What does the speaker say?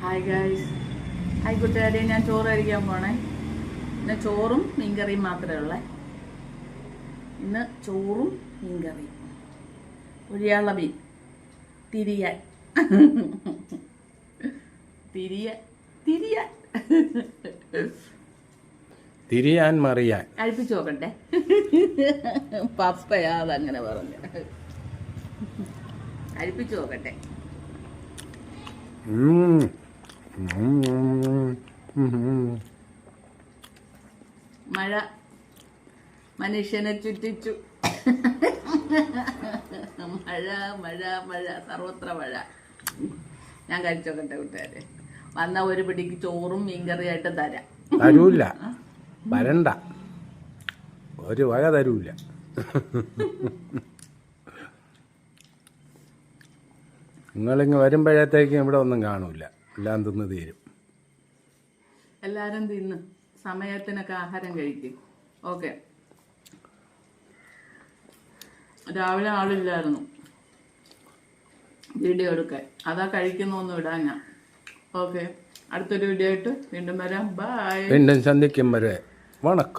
Hi guys, hi കൂട്ടുകാരെ. ഞാൻ ചോറ് കഴിക്കാൻ പോണേ. ഇന്ന് ചോറും മീൻകറിയും മാത്രമേ ഉള്ളേ. ഇന്ന് ചോറും മീൻകറിയും, ഒഴിയാള മീൻ തിരിയാൻ തിരിയാൻ തിരിയാൻ തിരിയാൻ മറിയാൻ കഴിപ്പിച്ചു നോക്കട്ടെ. പപ്പയാ അതങ്ങനെ പറഞ്ഞ കഴിപ്പിച്ചു നോക്കട്ടെ. മഴ മനുഷ്യനെ ചുറ്റിച്ചു. മഴ മഴ മഴ സർവത്ര മഴ. ഞാൻ കഴിച്ചോക്കട്ടെ കൂട്ടുകാരെ. വന്ന ഒരു പിടിക്ക് ചോറും മീൻകറിയായിട്ട് തരാം. തരൂല്ല, വരണ്ട, ഒരു വക തരൂല്ല. നിങ്ങളിങ്ങ് വരുമ്പോഴത്തേക്കും ഇവിടെ ഒന്നും കാണൂല, എല്ലാം തിന്ന് തീരും. എല്ലാരും തിന്ന് സമയത്തിനൊക്കെ ആഹാരം കഴിക്കും. ഓക്കെ. രാവിലെ ആളില്ലായിരുന്നു വീഡിയോ എടുക്കാൻ, അതാ കഴിക്കുന്നൊന്നും ഇടാൻ ഞാൻ. ഓക്കെ, അടുത്തൊരു വീഡിയോ ആയിട്ട് വീണ്ടും വരാം. ബൈ. വീണ്ടും സന്ധിക്കും വരെ വണക്കം.